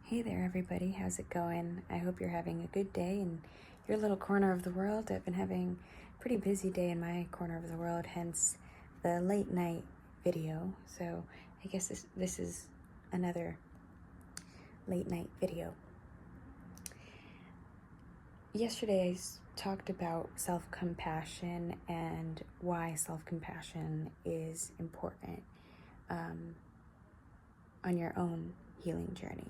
Hey there, everybody. How's it going? I hope you're having a good day in your little corner of the world. I've been having a pretty busy day in my corner of the world, hence the late night video. So I guess this is another late night video. Yesterday I talked about self-compassion and why self-compassion is important on your own healing journey,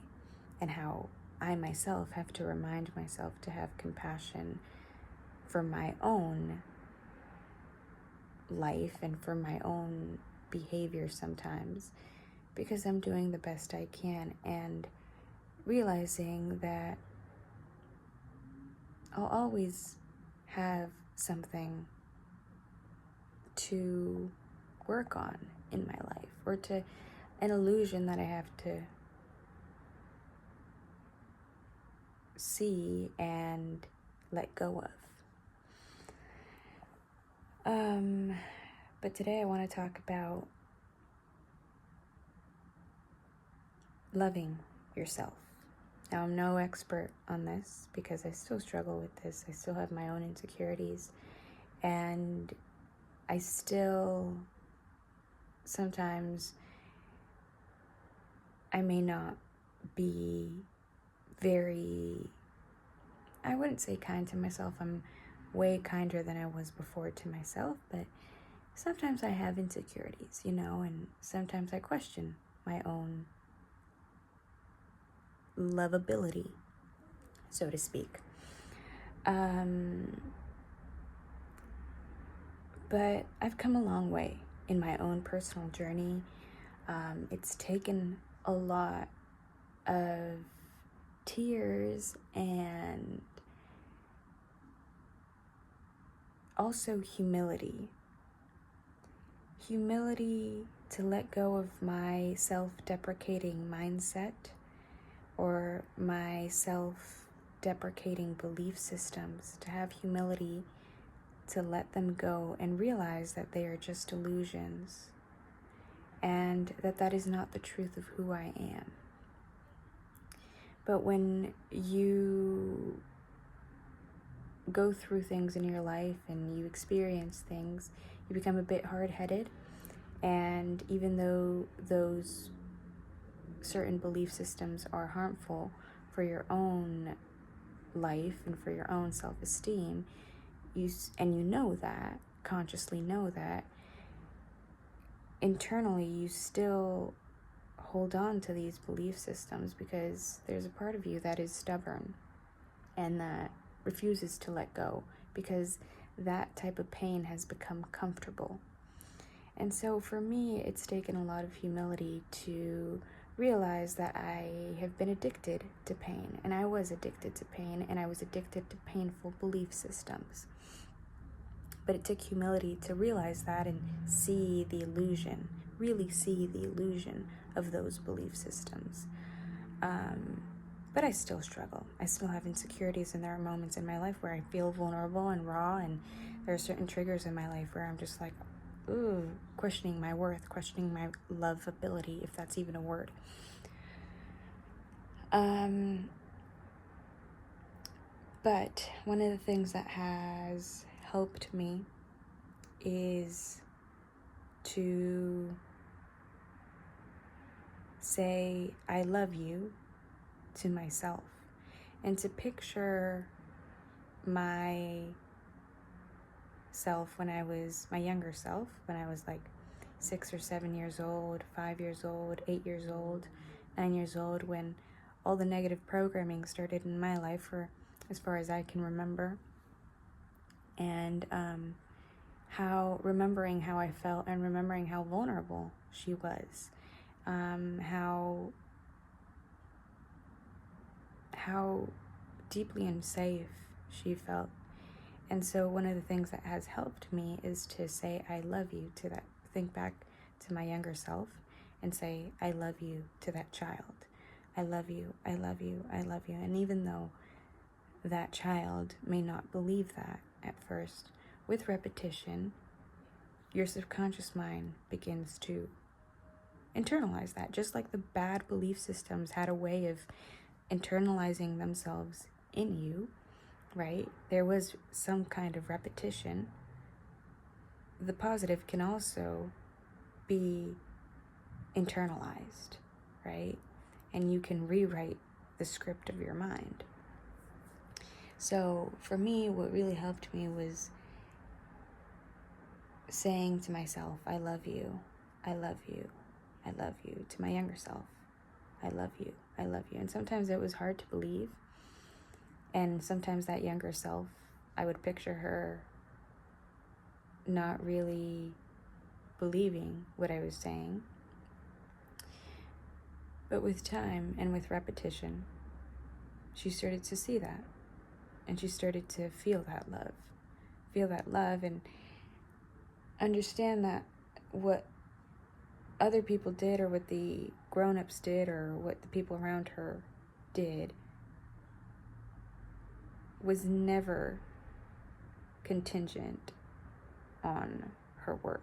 and how I myself have to remind myself to have compassion for my own life and for my own behavior sometimes, because I'm doing the best I can, and realizing that I'll always have something to work on in my life, or to an illusion that I have to see and let go of. But today I want to talk about loving yourself. Now, I'm no expert on this because I still struggle with this. I still have my own insecurities, and I still sometimes I may not be very, I wouldn't say kind to myself. I'm way kinder than I was before to myself, but sometimes I have insecurities, and sometimes I question my own lovability, so to speak. But I've come a long way in my own personal journey. It's taken a lot of tears and also humility to let go of my self-deprecating mindset or my self-deprecating belief systems, to have humility to let them go and realize that they are just illusions, and that is not the truth of who I am. But when you go through things in your life and you experience things, you become a bit hard-headed, and even though those certain belief systems are harmful for your own life and for your own self-esteem, you consciously know that, internally you still hold on to these belief systems because there's a part of you that is stubborn and that refuses to let go, because that type of pain has become comfortable. And so for me, it's taken a lot of humility to realize that I have been addicted to pain, and I was addicted to pain, and I was addicted to painful belief systems. But it took humility to realize that and see the illusion, really see the illusion of those belief systems. But I still struggle. I still have insecurities, and there are moments in my life where I feel vulnerable and raw, and there are certain triggers in my life where I'm just like, questioning my worth, questioning my lovability, if that's even a word. But one of the things that has helped me is to say I love you to myself, and to picture my self when I was my younger self, when I was like 6 or 7 years old, 5 years old, 8 years old, 9 years old, when all the negative programming started in my life, for as far as I can remember. And remembering how I felt, and remembering how vulnerable she was, how deeply unsafe she felt. And so one of the things that has helped me is to say I love you to that, think back to my younger self and say I love you to that child. I love you, I love you, I love you. And even though that child may not believe that at first, with repetition, your subconscious mind begins to internalize that, just like the bad belief systems had a way of internalizing themselves in you, right? There was some kind of repetition. The positive can also be internalized, right? And you can rewrite the script of your mind. So for me, what really helped me was saying to myself, I love you, I love you, I love you, to my younger self. I love you, I love you. And sometimes it was hard to believe. And sometimes that younger self, I would picture her not really believing what I was saying. But with time and with repetition, she started to see that. And she started to feel that love, and understand that what other people did, or what the grown-ups did, or what the people around her did, was never contingent on her worth.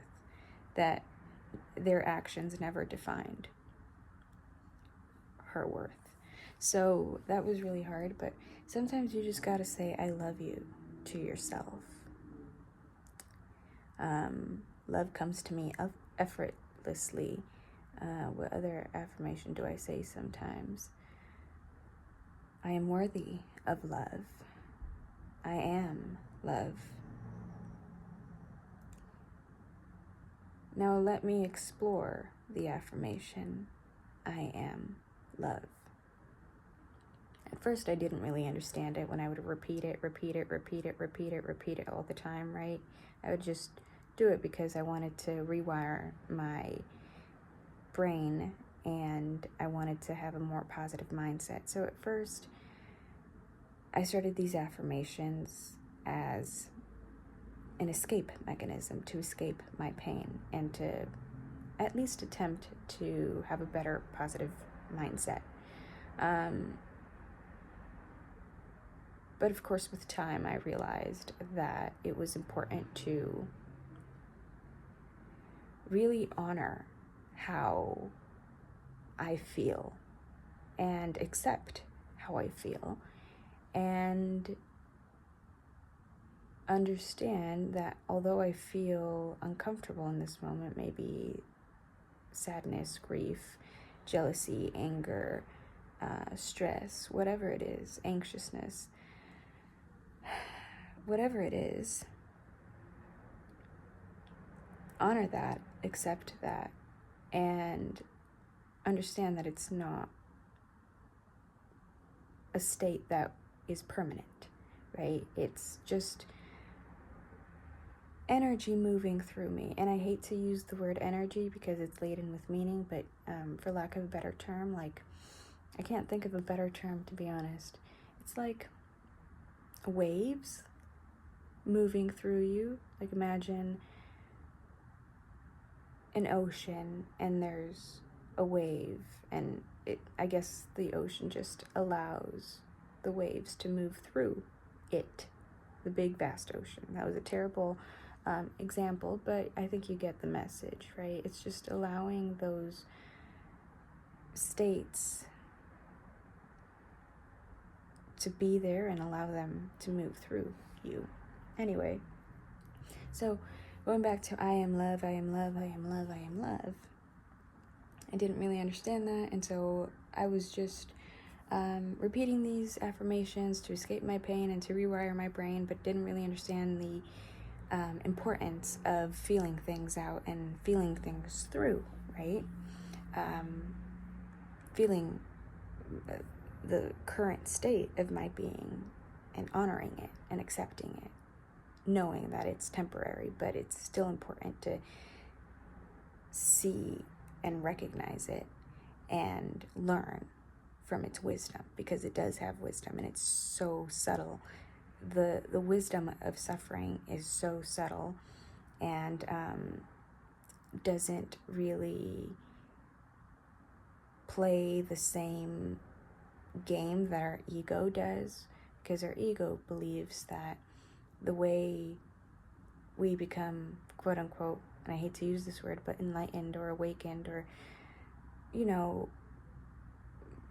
That their actions never defined her worth. So that was really hard, but sometimes you just gotta say I love you to yourself. Love comes to me effortlessly. What other affirmation do I say sometimes? I am worthy of love. I am love. Now let me explore the affirmation, I am love. At first I didn't really understand it when I would repeat it all the time, right? I would just do it because I wanted to rewire my brain and I wanted to have a more positive mindset. So at first, I started these affirmations as an escape mechanism to escape my pain and to at least attempt to have a better positive mindset. But of course, with time, I realized that it was important to really honor how I feel and accept how I feel and understand that although I feel uncomfortable in this moment, maybe sadness, grief, jealousy, anger, stress, whatever it is, anxiousness, whatever it is, honor that, accept that, and understand that it's not a state that is permanent, right? It's just energy moving through me. And I hate to use the word energy because it's laden with meaning, but for lack of a better term, like, I can't think of a better term, to be honest. It's like waves moving through you. Like, imagine an ocean and there's a wave, and I guess the ocean just allows the waves to move through it, the big vast ocean. That was a terrible example, but I think you get the message, right? It's just allowing those states to be there and allow them to move through you. Anyway, so going back to I am love, I am love, I am love, I am love. I didn't really understand that, and so I was just repeating these affirmations to escape my pain and to rewire my brain, but didn't really understand the importance of feeling things out and feeling things through, right? Feeling the current state of my being and honoring it and accepting it, knowing that it's temporary, but it's still important to see and recognize it and learn from its wisdom, because it does have wisdom and it's so subtle. The wisdom of suffering is so subtle and doesn't really play the same game that our ego does, because our ego believes that the way we become, quote unquote, and I hate to use this word, but enlightened or awakened or,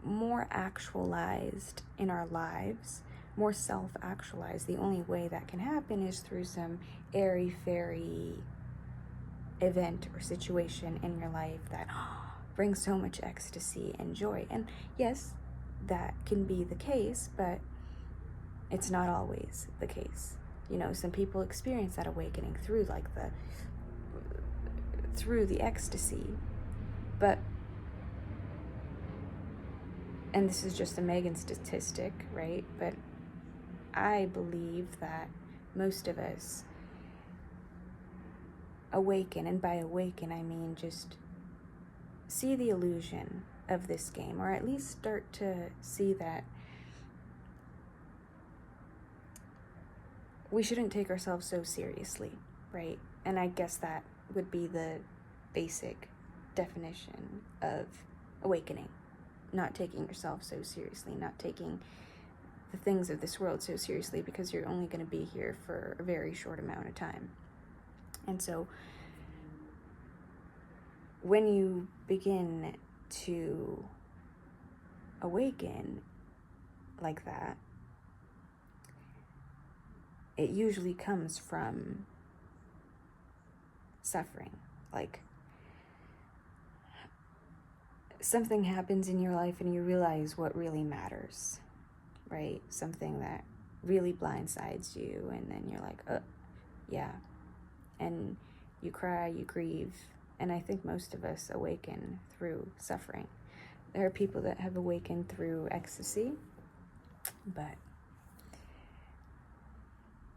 more actualized in our lives, more self-actualized. The only way that can happen is through some airy-fairy event or situation in your life that brings so much ecstasy and joy. And yes, that can be the case, but it's not always the case. You know, some people experience that awakening through the ecstasy. But, and this is just a Megan statistic, right? But I believe that most of us awaken, and by awaken I mean just see the illusion of this game, or at least start to see that we shouldn't take ourselves so seriously, right? And I guess that would be the basic definition of awakening. Not taking yourself so seriously, not taking the things of this world so seriously, because you're only going to be here for a very short amount of time. And so when you begin to awaken like that, it usually comes from suffering. Like, something happens in your life and you realize what really matters, right? Something that really blindsides you, and then you're like, yeah. And you cry, you grieve. And I think most of us awaken through suffering. There are people that have awakened through ecstasy, but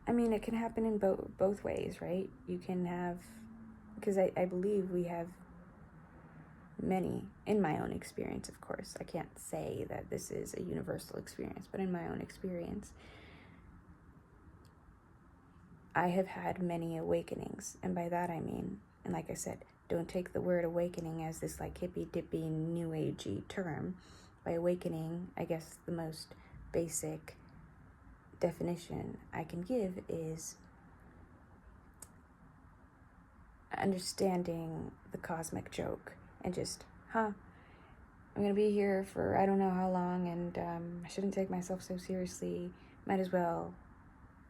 I mean, it can happen in both ways, right? You can have, because I believe we have many, in my own experience, of course. I can't say that this is a universal experience, but in my own experience, I have had many awakenings. And by that I mean, and like I said, don't take the word awakening as this like hippy-dippy, new agey term. By awakening, I guess the most basic definition I can give is understanding the cosmic joke and just, I'm gonna be here for I don't know how long, and I shouldn't take myself so seriously. Might as well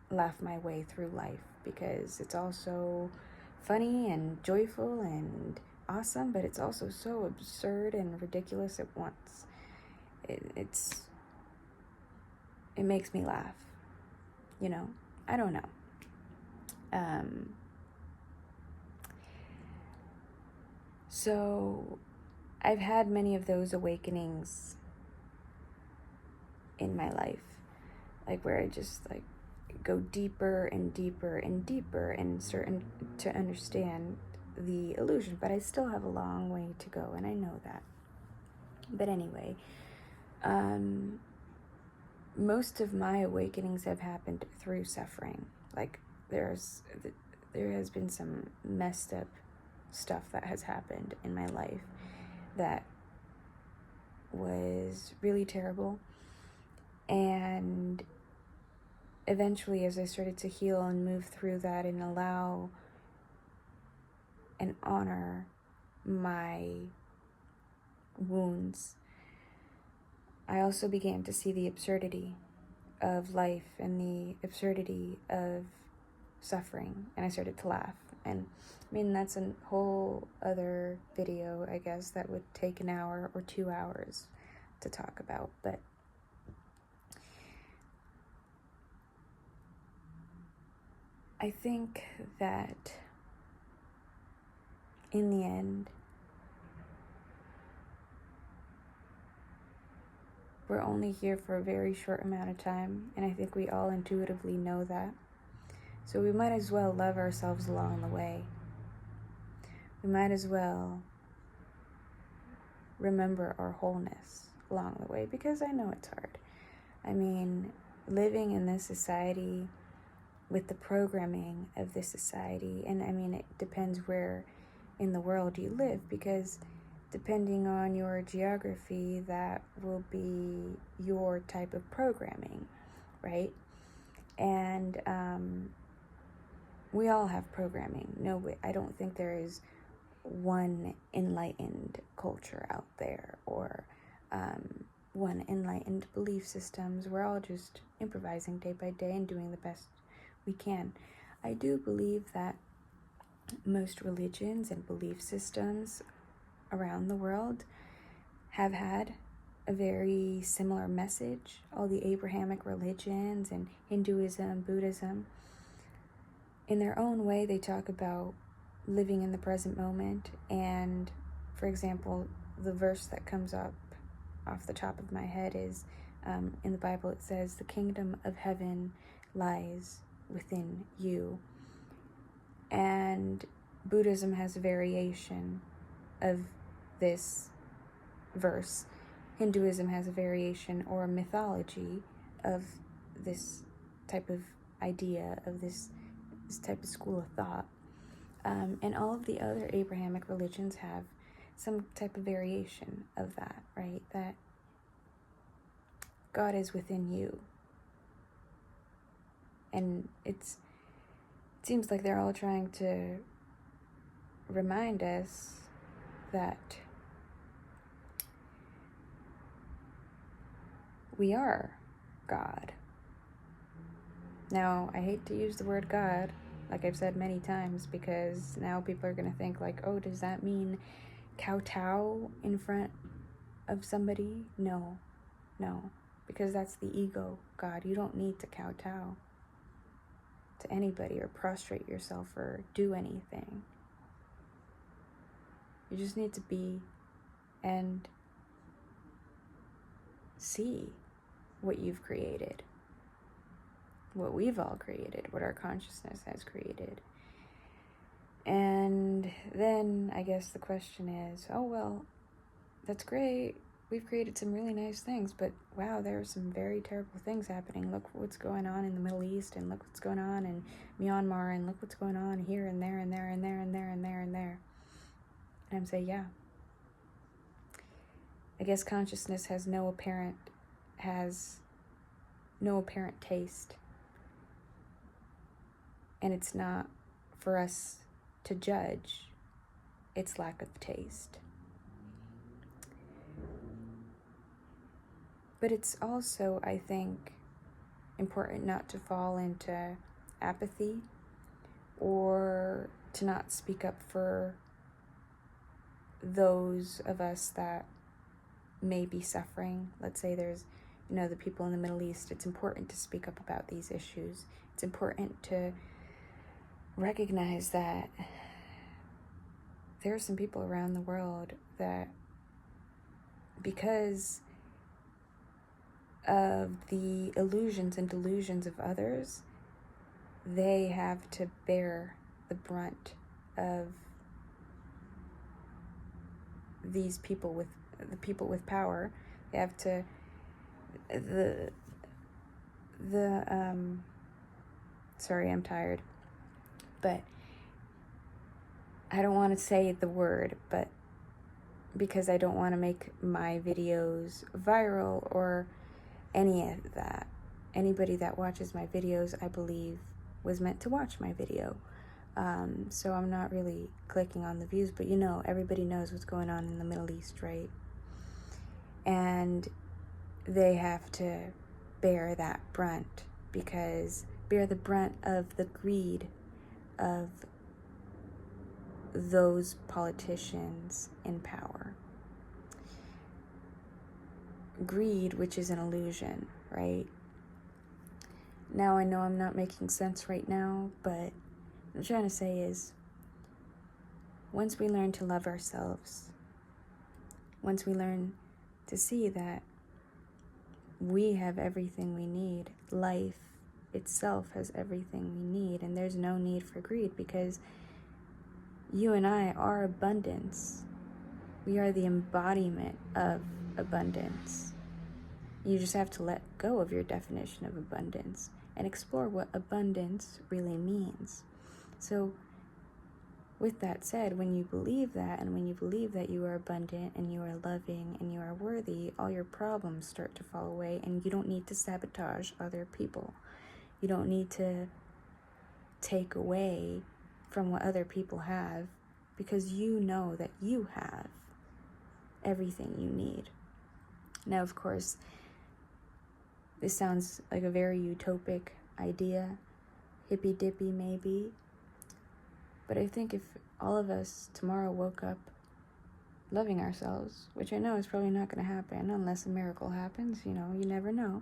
laugh my way through life, because it's all so funny and joyful and awesome, but it's also so absurd and ridiculous at once. It makes me laugh, you know? I don't know. So I've had many of those awakenings in my life, like where I just like go deeper and deeper and deeper and certain to understand the illusion, but I still have a long way to go, and I know that. But anyway, most of my awakenings have happened through suffering. Like there has been some messed up stuff that has happened in my life that was really terrible, and eventually, as I started to heal and move through that and allow and honor my wounds, I also began to see the absurdity of life and the absurdity of suffering, and I started to laugh. And I mean, that's a whole other video, I guess, that would take an hour or 2 hours to talk about, but I think that in the end, we're only here for a very short amount of time, and I think we all intuitively know that. So we might as well love ourselves along the way. We might as well remember our wholeness along the way, because I know it's hard. I mean, living in this society with the programming of this society, and I mean, it depends where in the world you live, because depending on your geography, that will be your type of programming, right? And we all have programming. No, I don't think there is one enlightened culture out there, or one enlightened belief systems. We're all just improvising day by day and doing the best we can. I do believe that most religions and belief systems around the world have had a very similar message. All the Abrahamic religions and Hinduism, Buddhism, in their own way, they talk about living in the present moment. And for example, the verse that comes up off the top of my head is in the Bible. It says, "The kingdom of heaven lies within you." And Buddhism has a variation of this verse. Hinduism has a variation or a mythology of this type of idea, of this type of school of thought. And all of the other Abrahamic religions have some type of variation of that, right? That God is within you. And it seems like they're all trying to remind us that we are God. Now, I hate to use the word God, like I've said many times, because now people are going to think like, oh, does that mean kowtow in front of somebody? No, because that's the ego God. You don't need to kowtow to anybody or prostrate yourself or do anything. You just need to be and see what you've created, what we've all created, what our consciousness has created. And then I guess the question is, oh, well, that's great. We've created some really nice things, but wow, there are some very terrible things happening. Look what's going on in the Middle East, and look what's going on in Myanmar, and look what's going on here and there and there and there and there and there and there. And I'm saying, yeah. I guess consciousness has no apparent taste. And it's not for us to judge its lack of taste. But it's also, I think, important not to fall into apathy or to not speak up for those of us that may be suffering. Let's say there's, the people in the Middle East. It's important to speak up about these issues. It's important to recognize that there are some people around the world that, because of the illusions and delusions of others, they have to bear the brunt of these people with power. They have to sorry, I'm tired, but I don't want to say the word, but because I don't want to make my videos viral or any of that. Anybody that watches my videos, I believe, was meant to watch my video. So I'm not really clicking on the views, but everybody knows what's going on in the Middle East, right? And they have to bear that brunt, bear the brunt of the greed of those politicians in power. Greed, which is an illusion, right? Now I know I'm not making sense right now, but what I'm trying to say is, once we learn to love ourselves, once we learn to see that we have everything we need, life itself has everything we need, and there's no need for greed, because you and I are abundance. We are the embodiment of abundance. You just have to let go of your definition of abundance and explore what abundance really means. So with that said, when you believe that, and when you believe that you are abundant and you are loving and you are worthy, all your problems start to fall away, and you don't need to sabotage other people. You don't need to take away from what other people have, because you know that you have everything you need. Now, of course, this sounds like a very utopic idea, hippy-dippy maybe, but I think if all of us tomorrow woke up loving ourselves, which I know is probably not going to happen unless a miracle happens, you never know.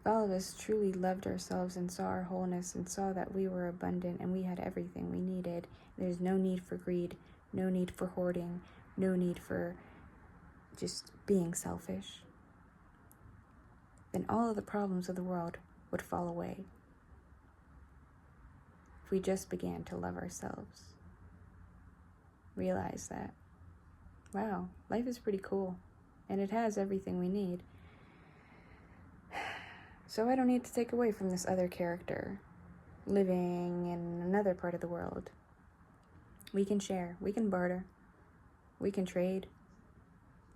If all of us truly loved ourselves and saw our wholeness and saw that we were abundant and we had everything we needed, there's no need for greed, no need for hoarding, no need for just being selfish, then all of the problems of the world would fall away. If we just began to love ourselves, realize that, wow, life is pretty cool, and it has everything we need. So I don't need to take away from this other character living in another part of the world. We can share, we can barter, we can trade,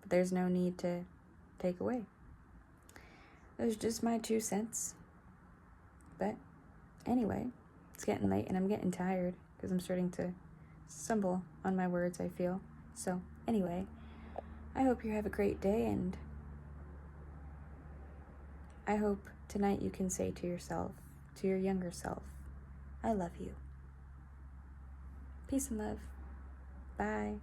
but there's no need to take away. Those are just my 2 cents. But anyway, it's getting late and I'm getting tired because I'm starting to stumble on my words, I feel. So anyway, I hope you have a great day, and I hope tonight you can say to yourself, to your younger self, I love you. Peace and love. Bye.